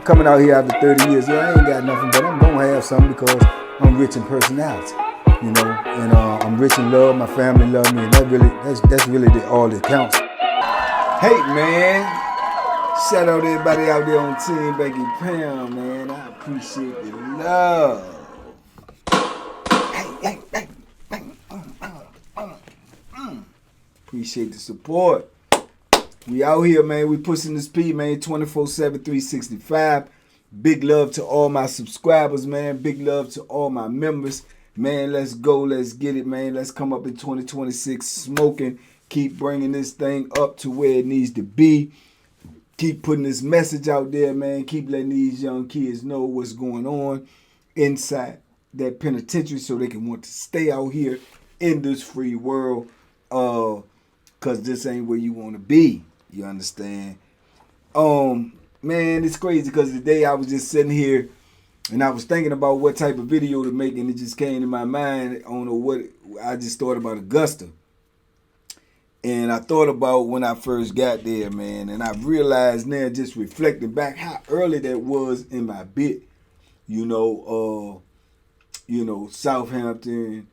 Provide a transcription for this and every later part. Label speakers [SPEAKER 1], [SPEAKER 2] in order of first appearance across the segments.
[SPEAKER 1] coming out here after 30 years. Yeah, I ain't got nothing, but I'm gonna have something because I'm rich in personality, you know, and I'm rich in love. My family love me, and that's really all that counts. Hey man, shout out to everybody out there on Team Banky Pound, man. I appreciate the love. Hey. Appreciate the support. We out here, man. We pushing the speed, man. 24/7, 365. Big love to all my subscribers, man. Big love to all my members. Man, let's go. Let's get it, man. Let's come up in 2026 smoking. Keep bringing this thing up to where it needs to be. Keep putting this message out there, man. Keep letting these young kids know what's going on inside that penitentiary so they can want to stay out here in this free world. Cause this ain't where you want to be. You understand? Man, it's crazy because today I was just sitting here and I was thinking about what type of video to make, and it just came to my mind. I don't know what, I just thought about Augusta. And I thought about when I first got there, man, and I realized now, just reflecting back, how early that was in my bit. Southampton,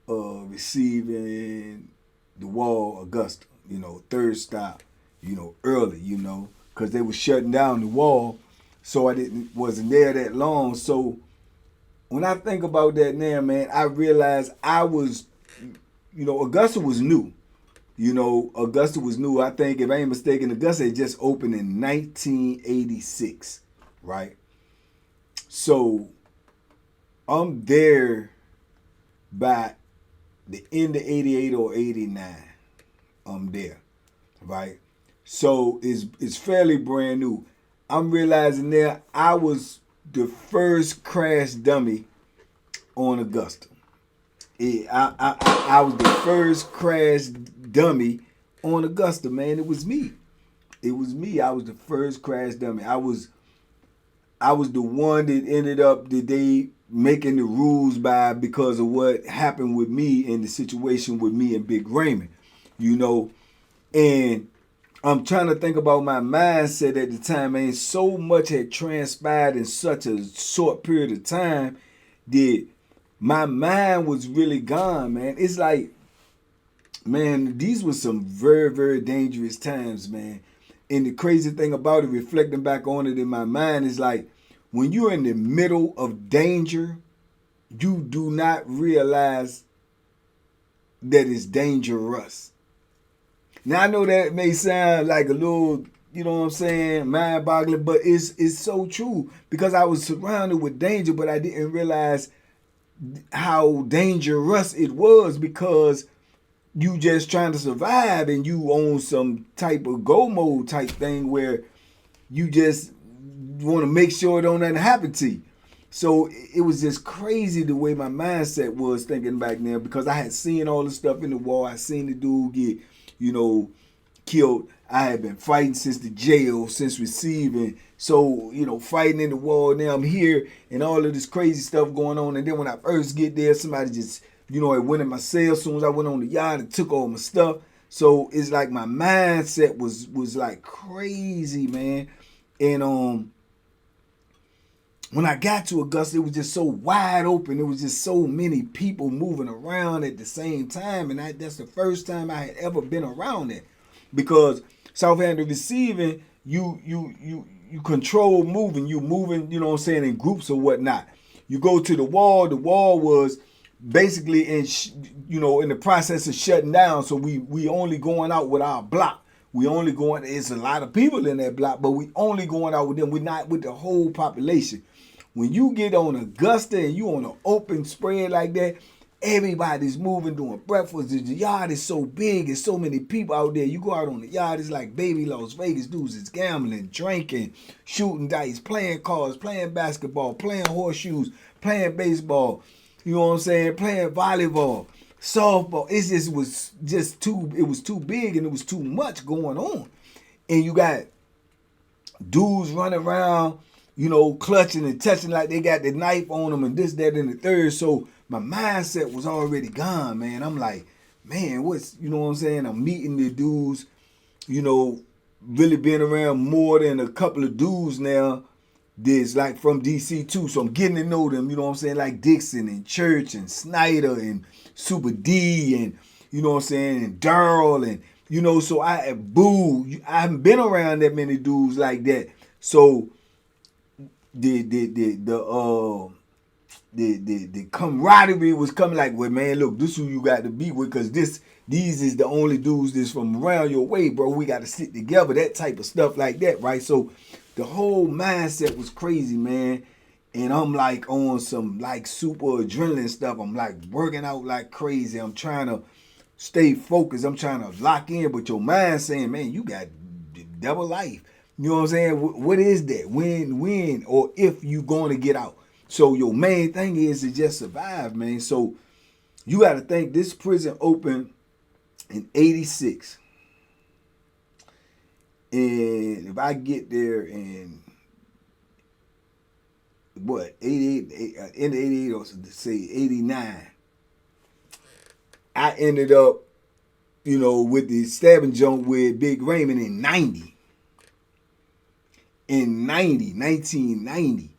[SPEAKER 1] receiving the wall, Augusta, third stop, early, because they were shutting down the wall, so I wasn't there that long. So when I think about that now, man, I realized I was, Augusta was new. Augusta was new. I think, if I ain't mistaken, Augusta had just opened in 1986, right? So I'm there by the end of 88 or 89. I'm there, right? So it's fairly brand new. I'm realizing now I was the first crash dummy on Augusta. I was the first crash dummy on Augusta, man. It was me. I was the first crash dummy. I was the one that ended up that they making the rules by because of what happened with me in the situation with me and Big Raymond, and I'm trying to think about my mindset at the time, man. So much had transpired in such a short period of time that my mind was really gone, man. It's like, man, these were some very, very dangerous times, man. And the crazy thing about it, reflecting back on it in my mind, is like, when you're in the middle of danger, you do not realize that it's dangerous. Now, I know that may sound like a little, mind-boggling, but it's so true, because I was surrounded with danger, but I didn't realize how dangerous it was, because you just trying to survive and you on some type of go mode type thing where you just want to make sure don't nothing happen to you. So it was just crazy the way my mindset was thinking back then, because I had seen all the stuff in the wall. I seen the dude get, killed. I had been fighting since the jail, since receiving. So, fighting in the wall. Now I'm here and all of this crazy stuff going on. And then when I first get there, somebody just, it went in my cell. As soon as I went on the yard and took all my stuff. So it's like my mindset was like crazy, man. And when I got to Augusta, it was just so wide open. It was just so many people moving around at the same time. And that's the first time I had ever been around it. Because Southampton receiving, you control moving. You moving, in groups or whatnot. You go to the wall. The wall was basically in the process of shutting down. So we only going out with our block. We only going, it's a lot of people in that block, but we only going out with them. We're not with the whole population. When you get on Augusta and you on an open spread like that, everybody's moving, doing breakfast. The yard is so big, there's so many people out there. You go out on the yard, it's like baby Las Vegas. Dudes is gambling, drinking, shooting dice, playing cards, playing basketball, playing horseshoes, playing baseball, playing volleyball, softball. It was too big and it was too much going on. And you got dudes running around, clutching and touching like they got the knife on them and this, that, and the third. So my mindset was already gone, man. I'm like, man, I'm meeting the dudes, really being around more than a couple of dudes now this, like from DC too. So I'm getting to know them, you know what I'm saying, like Dixon and Church and Snyder and Super D and, you know what I'm saying, and Daryl and, you know, so I haven't been around that many dudes like that. So the camaraderie was coming like, well, man, look, this is who you got to be with, because these is the only dudes that's from around your way, bro. We got to sit together, that type of stuff like that, right? So the whole mindset was crazy, man. And I'm like on some like super adrenaline stuff. I'm like working out like crazy. I'm trying to stay focused. I'm trying to lock in, but your mind saying, man, you got double life. You know what I'm saying? What is that? When, or if you going to get out. So your main thing is to just survive, man. So you got to think this prison opened in 86. And if I get there in, 88, end of 88 or say 89, I ended up, you know, with the stabbing joint with Big Raymond in 90. In 1990.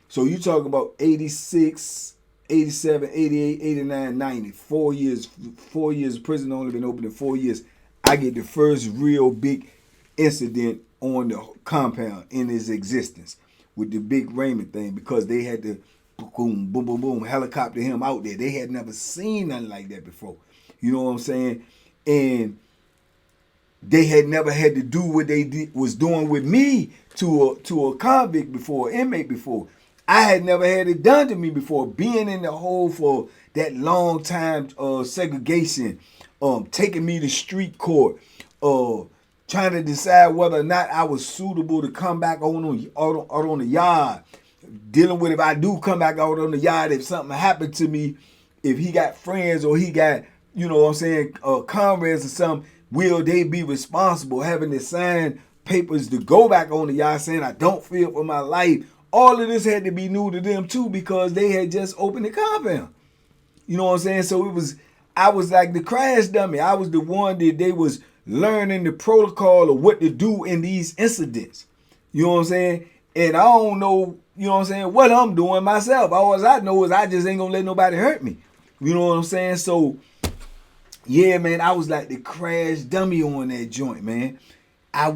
[SPEAKER 1] So you talk about 86, 87, 88, 89, 90. 4 years of prison, only been open in 4 years. I get the first real big incident on the compound in its existence with the Big Raymond thing, because they had to boom, boom, boom, boom, helicopter him out there. They had never seen nothing like that before. You know what I'm saying? And they had never had to do what they was doing with me to a convict before, inmate before. I had never had it done to me before. Being in the hole for that long time, segregation, taking me to street court, trying to decide whether or not I was suitable to come back out on the yard, dealing with if I do come back out on the yard, if something happened to me, if he got friends or he got, you know what I'm saying, comrades or something, will they be responsible, having to sign papers to go back on the yard saying I don't fear for my life. All of this had to be new to them too, because they had just opened the compound. You know what I'm saying? So I was like the crash dummy. I was the one that they was learning the protocol of what to do in these incidents. You know what I'm saying? And I don't know, you know what I'm saying, what I'm doing myself. All I know is I just ain't gonna let nobody hurt me. You know what I'm saying? So yeah, man, I was like the crash dummy on that joint, man. I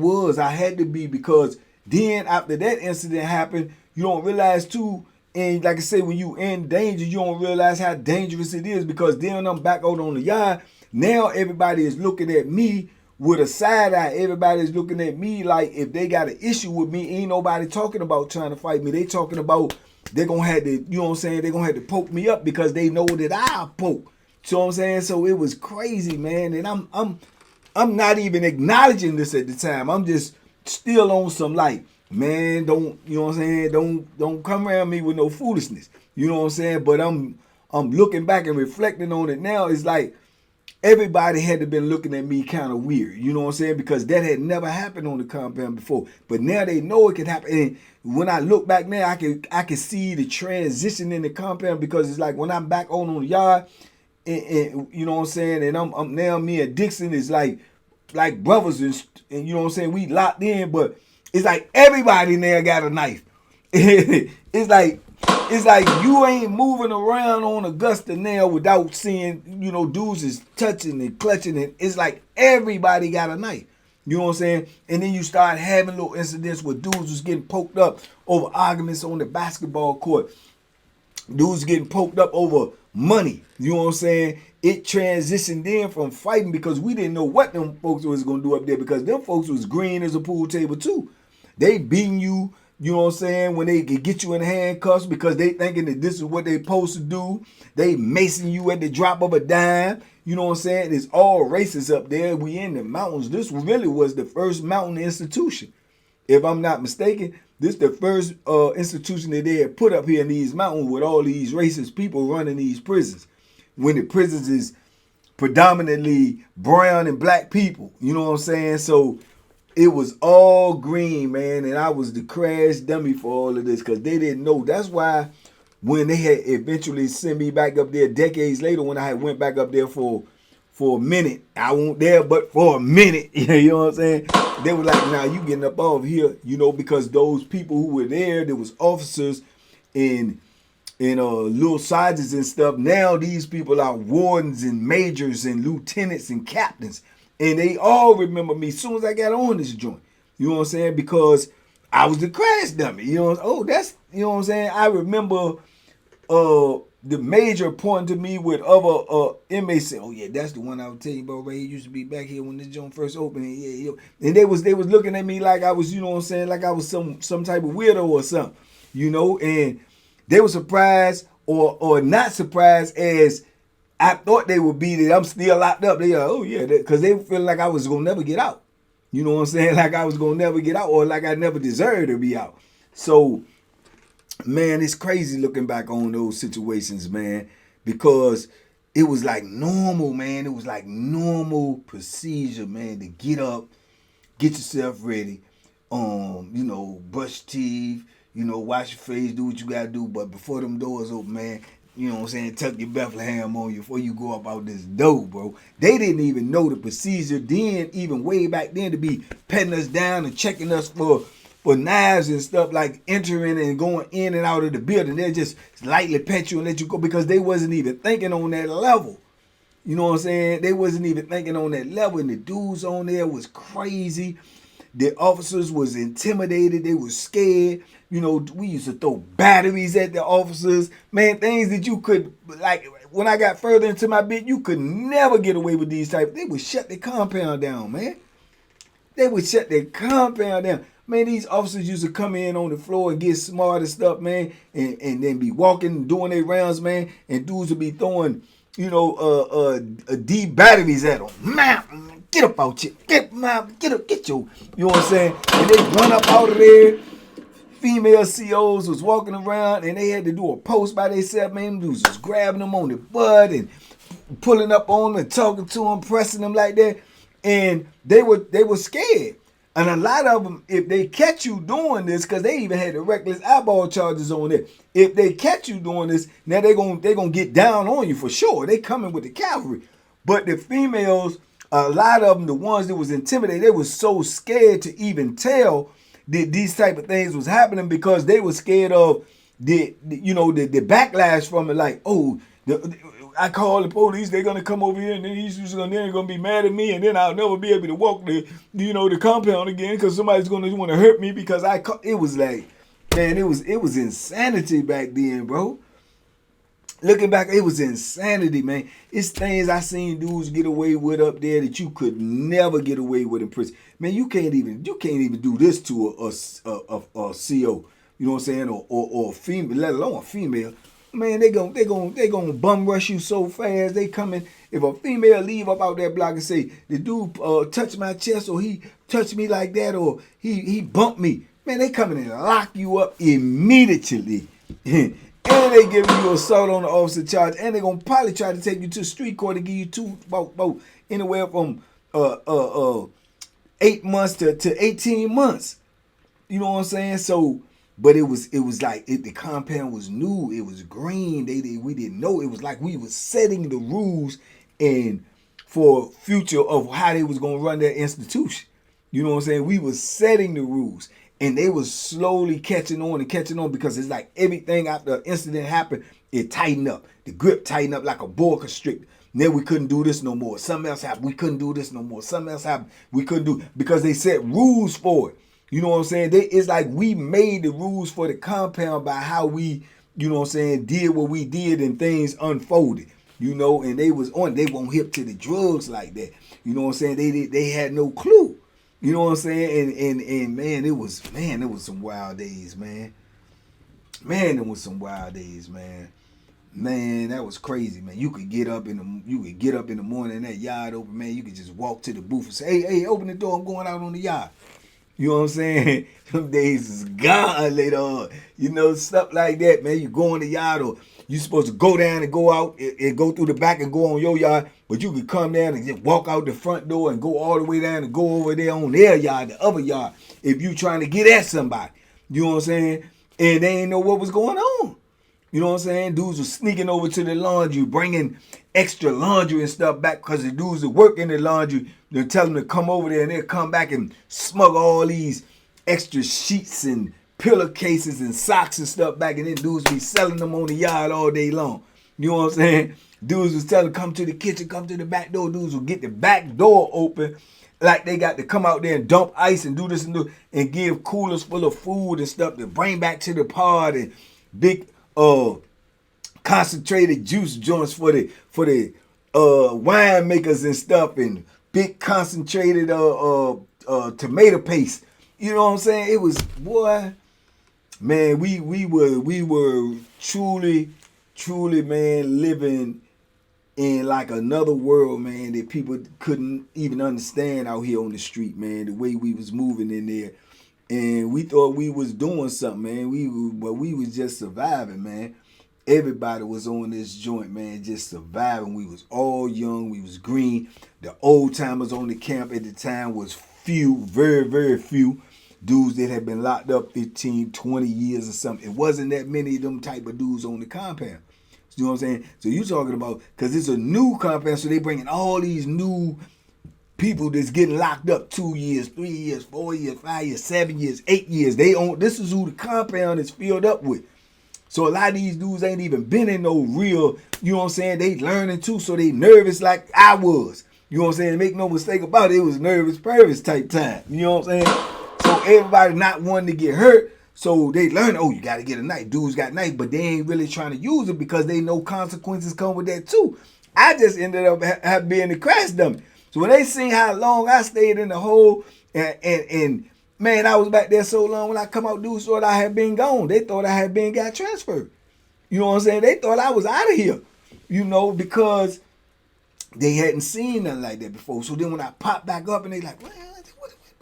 [SPEAKER 1] had to be, because then after that incident happened, you don't realize too, and like I say, when you in danger, you don't realize how dangerous it is, because then I'm back out on the yard. Now everybody is looking at me with a side eye. Everybody's looking at me like if they got an issue with me, ain't nobody talking about trying to fight me. They talking about they're gonna have to, you know what I'm saying, they're gonna have to poke me up because they know that I poke. So what I'm saying? So it was crazy, man. And I'm not even acknowledging this at the time. I'm just still on some like, man, don't, you know what I'm saying? Don't come around me with no foolishness. You know what I'm saying? But I'm looking back and reflecting on it now. It's like everybody had to been looking at me kind of weird. You know what I'm saying? Because that had never happened on the compound before. But now they know it can happen. And when I look back now, I can see the transition in the compound, because it's like when I'm back on the yard, and you know what I'm saying, and I'm now, me and Dixon is like brothers, and you know what I'm saying, we locked in, but it's like everybody now got a knife. It's like you ain't moving around on Augusta now without seeing, you know, dudes is touching and clutching, and it's like everybody got a knife. You know what I'm saying? And then you start having little incidents where dudes was getting poked up over arguments on the basketball court. Dudes getting poked up over money. You know what I'm saying? It transitioned in from fighting, because we didn't know what them folks was going to do up there, because them folks was green as a pool table too. They beating you, you know what I'm saying, when they could get you in handcuffs because they thinking that this is what they supposed to do. They macing you at the drop of a dime. You know what I'm saying? It's all racist up there. We in the mountains. This really was the first mountain institution. If I'm not mistaken, this is the first institution that they had put up here in these mountains with all these racist people running these prisons, when the prisons is predominantly brown and black people. You know what I'm saying? So it was all green, man, and I was the crash dummy for all of this, because they didn't know. That's why when they had eventually sent me back up there decades later, when I had went back up there for a minute, I wasn't there but for a minute, you know what I'm saying? they were like, nah, you getting up off here, you know, because those people who were there was officers and little sergeants and stuff. Now these people are wardens and majors and lieutenants and captains. And they all remember me as soon as I got on this joint. You know what I'm saying? Because I was the crash dummy. You know, you know what I'm saying? I remember the major pointing to me with other inmates saying, oh yeah, that's the one I was telling you about right here. Used to be back here when this joint first opened. Yeah. And they was looking at me like I was, you know what I'm saying, like I was some type of weirdo or something. You know, and they were surprised or not surprised as I thought they would be that I'm still locked up. They like, oh yeah, because they feel like I was gonna never get out. You know what I'm saying? Like I was gonna never get out, or like I never deserved to be out. So, man, it's crazy looking back on those situations, man, because it was like normal, man. It was like normal procedure, man, to get up, get yourself ready, you know, brush teeth, you know, wash your face, do what you gotta do. But before them doors open, man, you know what I'm saying, tuck your Bethlehem on you before you go up out this door, bro. They didn't even know the procedure then, even way back then, to be petting us down and checking us for knives and stuff, like entering and going in and out of the building. They just lightly pet you and let you go because they wasn't even thinking on that level. You know what I'm saying? They wasn't even thinking on that level, and the dudes on there was crazy. The officers was intimidated. They was scared. You know, we used to throw batteries at the officers. Man, things that you could, like, when I got further into my bit, you could never get away with these type. They would shut the compound down, man. They would shut their compound down. Man, these officers used to come in on the floor and get smart and stuff, man, and then be walking and doing their rounds, man, and dudes would be throwing, you know, D batteries at them. Man, get up out here. Get up, get your, you know what I'm saying? And they run up out of there. Female COs was walking around and they had to do a post by themselves, man. Them dudes was grabbing them on the butt and pulling up on them and talking to them, pressing them like that. And they were scared. And a lot of them, if they catch you doing this, because they even had the reckless eyeball charges on it. If they catch you doing this, now they're gonna get down on you for sure. They coming with the cavalry. But the females, a lot of them, the ones that was intimidated, they was so scared to even tell that these type of things was happening because they were scared of the backlash from it. Like, oh, I call the police, they're gonna come over here, and then they're gonna be mad at me, and then I'll never be able to walk the compound again because somebody's gonna want to hurt me because it was like, man, it was insanity back then, bro. Looking back, it was insanity, man. It's things I seen dudes get away with up there that you could never get away with in prison. Man, you can't even do this to a CO. You know what I'm saying, or a female, let alone a female. Man, they gonna bum rush you so fast. They coming. If a female leave up out that block and say the dude touched my chest, or he touched me like that, or he bumped me, man, they coming and lock you up immediately. And they giving you assault on the officer charge, and they gonna probably try to take you to street court and give you about anywhere from 8 months to 18 months. You know what I'm saying? So, but it was like the compound was new. It was green. We didn't know. It was like we was setting the rules and for future of how they was gonna run their institution. You know what I'm saying? We was setting the rules. And they was slowly catching on because it's like everything after an incident happened, it tightened up. The grip tightened up like a boa constrictor. Then we couldn't do this no more. Something else happened. We couldn't do this no more. Something else happened. We couldn't do, because they set rules for it. You know what I'm saying? It's like we made the rules for the compound by how we, you know what I'm saying, did what we did and things unfolded. You know, and they won't hip to the drugs like that. You know what I'm saying? They had no clue. You know what I'm saying? And man, it was some wild days, man. Man, it was some wild days, man. Man, that was crazy, man. You could get up in the morning, that yard open, man. You could just walk to the booth and say, hey, open the door, I'm going out on the yard. You know what I'm saying? Some days is gone later on. You know, stuff like that, man. You go in the yard, or you supposed to go down and go out and go through the back and go on your yard, but you could come down and just walk out the front door and go all the way down and go over there on their yard, the other yard, if you trying to get at somebody. You know what I'm saying? And they ain't know what was going on. You know what I'm saying? Dudes were sneaking over to the laundry, bringing extra laundry and stuff back because the dudes that work in the laundry, they'll tell them to come over there and they'll come back and smuggle all these extra sheets and pillowcases and socks and stuff back, and then dudes be selling them on the yard all day long. You know what I'm saying? Dudes was telling them, come to the kitchen, come to the back door. Dudes will get the back door open like they got to come out there and dump ice and do this and do, and give coolers full of food and stuff to bring back to the pod, and big concentrated juice joints for the wine makers and stuff, and big concentrated tomato paste. You know what I'm saying? It was, boy, man, we were truly, man, living in like another world, man, that people couldn't even understand out here on the street, man, the way we was moving in there. And we thought we was doing something, man. We was just surviving, man. Everybody was on this joint, man, just surviving. We was all young. We was green. The old timers on the camp at the time was few, very, very few. Dudes that had been locked up 15, 20 years or something. It wasn't that many of them type of dudes on the compound. You know what I'm saying? So you talking about, because it's a new compound, so they bringing all these new people that's getting locked up 2 years, 3 years, 4 years, 5 years, 7 years, 8 years. This is who the compound is filled up with. So a lot of these dudes ain't even been in no real, you know what I'm saying, they learning too, so they nervous like I was. You know what I'm saying? Make no mistake about it, it was nervous purvis type time. You know what I'm saying? So everybody not wanting to get hurt, so they learn, oh, you got to get a knife. Dudes got knife, but they ain't really trying to use it because they know consequences come with that too. I just ended up being the crash dummy. So when they seen how long I stayed in the hole, and man, I was back there so long, when I come out, dudes thought I had been gone. They thought I had got transferred. You know what I'm saying? They thought I was out of here, you know, because they hadn't seen nothing like that before. So then when I popped back up and they like, man,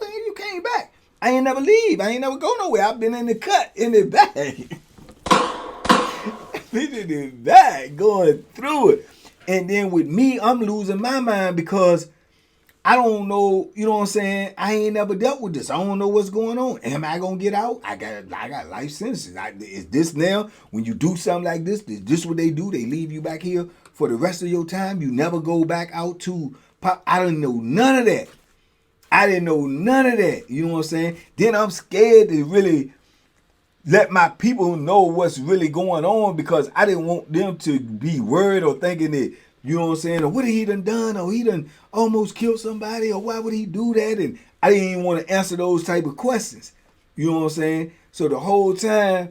[SPEAKER 1] you came back. I ain't never leave. I ain't never go nowhere. I've been in the cut, in the bag. Been in the bag, going through it. And then with me, I'm losing my mind because I don't know, you know what I'm saying? I ain't never dealt with this. I don't know what's going on. Am I going to get out? I got life sentences. Is this now, when you do something like this, is this what they do? They leave you back here for the rest of your time? You never go back out to pop? I didn't know none of that. You know what I'm saying? Then I'm scared to really let my people know what's really going on because I didn't want them to be worried or thinking that, you know what I'm saying, or what had he done, or he done almost killed somebody, or why would he do that? And I didn't even want to answer those type of questions. You know what I'm saying? So the whole time,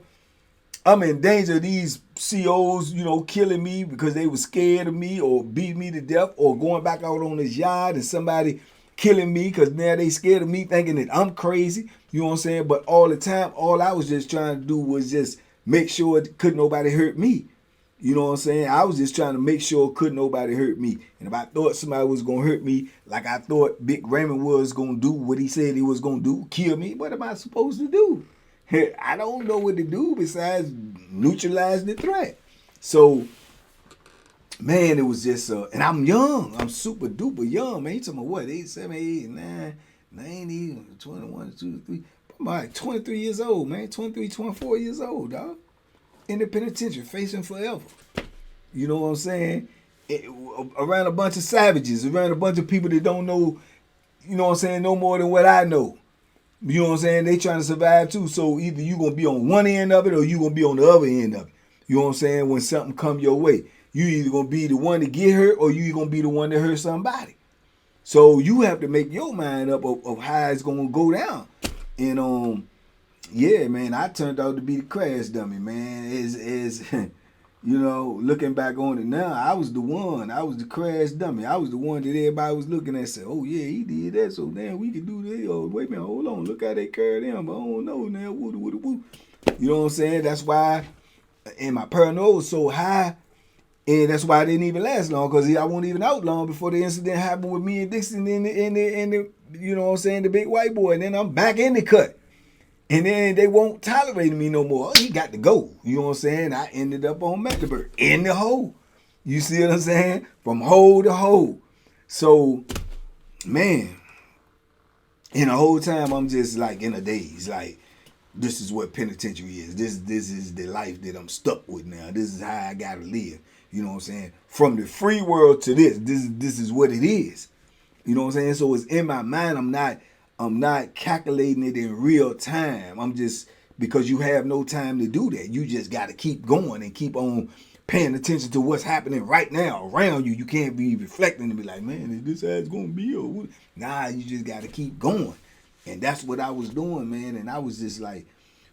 [SPEAKER 1] I'm in danger of these COs, you know, killing me because they were scared of me or beat me to death, or going back out on this yard and somebody killing me because now they scared of me thinking that I'm crazy. You know what I'm saying? But all the time, all I was just trying to do was just make sure couldn't nobody hurt me. You know what I'm saying? I was just trying to make sure couldn't nobody hurt me. And if I thought somebody was going to hurt me, like I thought Big Raymond was going to do what he said he was going to do, kill me, what am I supposed to do? I don't know what to do besides neutralize the threat. So, man, it was just, and I'm young. I'm super duper young, man. You talking about what, 8, 7, 8, 9, 90, 21, 2, 3. I'm like 23 years old, man. 23, 24 years old, dog. In the penitentiary, facing forever. You know what I'm saying? Around a bunch of savages, around a bunch of people that don't know, you know what I'm saying, no more than what I know. You know what I'm saying? They trying to survive too. So either you going to be on one end of it or you going to be on the other end of it. You know what I'm saying? When something come your way. You either going to be the one to get hurt or you going to be the one to hurt somebody. So you have to make your mind up of how it's going to go down. And yeah, man, I turned out to be the crash dummy, man. As you know, looking back on it now, I was the one. I was the crash dummy. I was the one that everybody was looking at and said, oh, yeah, he did that, so damn, we could do that. Oh, wait a minute, hold on. Look how they carried him. I don't know now. Woo. You know what I'm saying? That's why, and my paranoia was so high, and that's why I didn't even last long, because I wasn't even out long before the incident happened with me and Dixon in the you know what I'm saying, the big white boy. And then I'm back in the cut. And then they won't tolerate me no more. Oh, he got to go. You know what I'm saying? I ended up on Mecklenburg in the hole. You see what I'm saying? From hole to hole. So, man, and the whole time I'm just like in a daze. Like, this is what penitentiary is. This is the life that I'm stuck with now. This is how I got to live. You know what I'm saying? From the free world to this is what it is. You know what I'm saying? So it's in my mind. I'm not calculating it in real time. I'm just, because you have no time to do that. You just got to keep going and keep on paying attention to what's happening right now around you. You can't be reflecting and be like, man, is this how it's going to be? Or what? Nah, you just got to keep going. And that's what I was doing, man. And I was just like,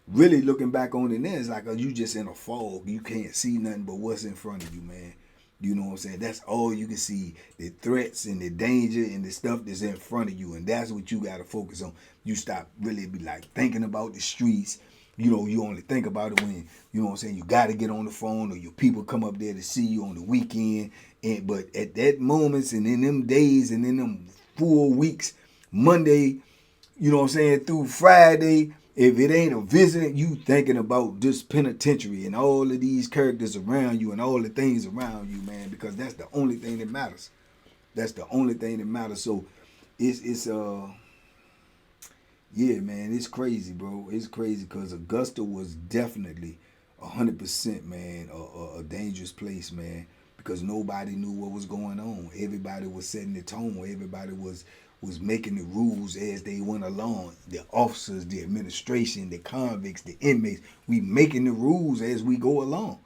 [SPEAKER 1] really looking back on it now, it's like, you just in a fog. You can't see nothing but what's in front of you, man. You know what I'm saying? That's all you can see, the threats and the danger and the stuff that's in front of you. And that's what you got to focus on. You stop really be like thinking about the streets. You know, you only think about it when, you know what I'm saying, you got to get on the phone or your people come up there to see you on the weekend. But at that moments and in them days and in them full weeks, Monday, you know what I'm saying, through Friday, if it ain't a visit, you thinking about this penitentiary and all of these characters around you and all the things around you, man, because that's the only thing that matters. That's the only thing that matters. So yeah, man, it's crazy, bro. It's crazy because Augusta was definitely 100%, man, a dangerous place, man, because nobody knew what was going on. Everybody was setting the tone. Everybody was making the rules as they went along. The officers, the administration, the convicts, the inmates, we making the rules as we go along.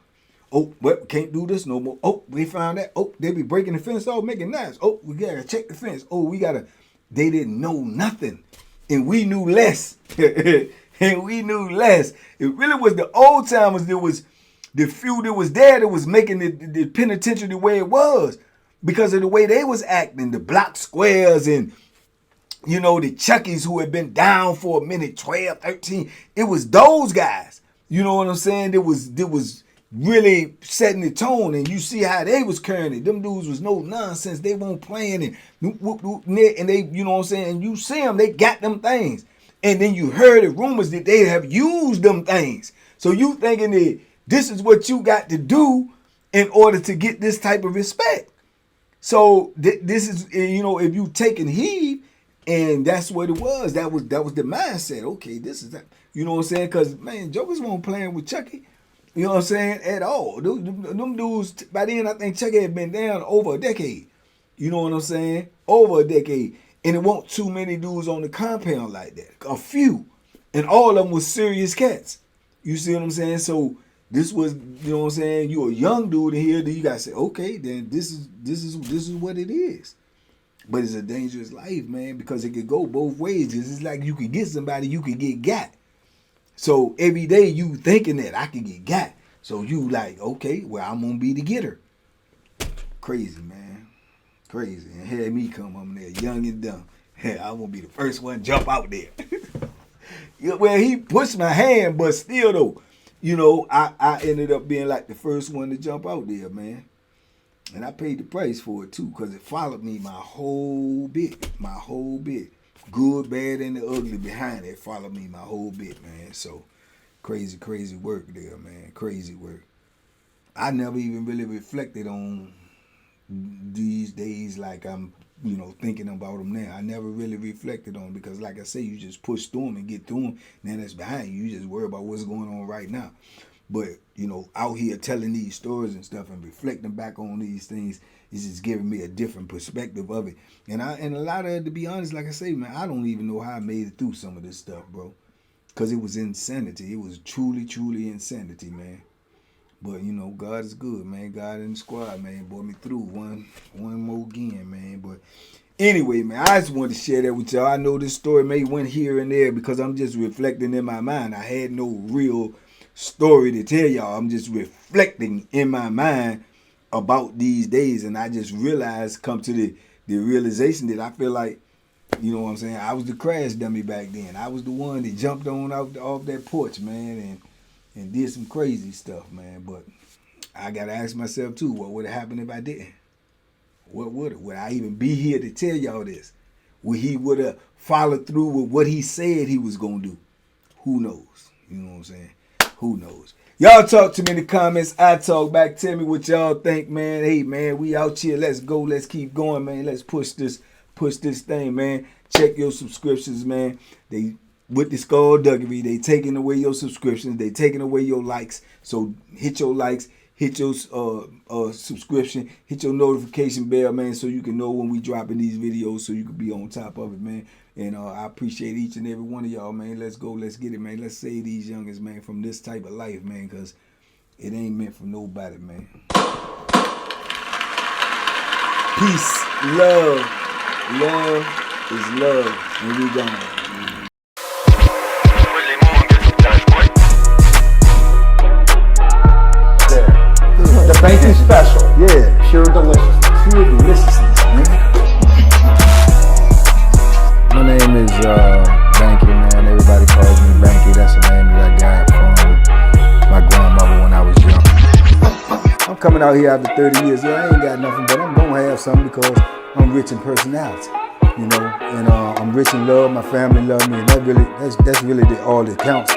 [SPEAKER 1] Oh, well, can't do this no more. Oh, we found that. Oh, they be breaking the fence off, making knives. Oh, we gotta check the fence. Oh, they didn't know nothing. And we knew less. And we knew less. It really was the old timers that was, the few that was there that was making the penitentiary the way it was. Because of the way they was acting, the block squares and, you know, the Chuckies who had been down for a minute, 12, 13. It was those guys. You know what I'm saying? That was really setting the tone, and you see how they was carrying it. Them dudes was no nonsense. They weren't playing and they, you know what I'm saying? And you see them, they got them things. And then you heard the rumors that they have used them things. So you thinking that this is what you got to do in order to get this type of respect. So this is, you know, if you taking heed, and that's what it was. That was the mindset. Okay, this is that. You know what I'm saying? Because, man, jokers weren't playing with Chucky. You know what I'm saying? At all. Them dudes, by then, I think Chucky had been down over a decade. You know what I'm saying? Over a decade. And it wasn't too many dudes on the compound like that. A few. And all of them was serious cats. You see what I'm saying? So this was, you know what I'm saying? You a young dude in here, then you gotta say, okay, then this is what it is. But it's a dangerous life, man, because it could go both ways. It's like you could get somebody, you could get got. So every day you thinking that I can get got. So you like, okay, well, I'm gonna be the getter. Crazy, man. Crazy. And had me come up there, young and dumb. Hey, I'm gonna be the first one to jump out there. Well, he pushed my hand, but still though, you know, I ended up being like the first one to jump out there, man. And I paid the price for it too, because it followed me my whole bit. Good, bad, and the ugly behind it followed me my whole bit, man. So crazy, crazy work there, man. Crazy work. I never even really reflected on these days like I'm, you know, thinking about them now. I never really reflected on them because, like I say, you just push through them and get through them. Now that's behind you. You just worry about what's going on right now. But, you know, out here telling these stories and stuff and reflecting back on these things is just giving me a different perspective of it. And a lot of it, to be honest, like I say, man, I don't even know how I made it through some of this stuff, bro. Because it was insanity. It was truly, truly insanity, man. But, you know, God is good, man. God in the squad, man, brought me through one more again, man. But anyway, man, I just wanted to share that with y'all. I know this story may went here and there because I'm just reflecting in my mind. I had no real story to tell y'all. I'm just reflecting in my mind about these days, and I just come to the realization that I feel like, you know what I'm saying, I was the crash dummy back then. I was the one that jumped on off that porch, man, and did some crazy stuff, man. But I gotta ask myself too, what would have happened if I didn't? What would I even be here to tell y'all this? Would he would have followed through with what he said he was gonna do? Who knows? You know what I'm saying? Who knows? Y'all talk to me in the comments. I talk back. Tell me what y'all think, man. Hey, man, we out here. Let's go. Let's keep going, man. Let's push this thing, man. Check your subscriptions, man. They with the skullduggery, they taking away your subscriptions. They taking away your likes. So hit your likes. hit your subscription, hit your notification bell, man, so you can know when we dropping these videos, so you can be on top of it, man. And I appreciate each and every one of y'all, man. Let's go, let's get it, man. Let's save these youngins, man, from this type of life, man, because it ain't meant for nobody, man. Peace, love. Love is love, and we gone.
[SPEAKER 2] The banky special.
[SPEAKER 1] Yeah.
[SPEAKER 2] Pure deliciousness.
[SPEAKER 1] Pure deliciousness, man. My name is Banky, man. Everybody calls me Banky. That's the name that I got from my grandmother when I was young. I'm coming out here after 30 years. Yeah, I ain't got nothing, but I'm gonna have something because I'm rich in personality, you know, and I'm rich in love. My family love me, and that's really all that counts.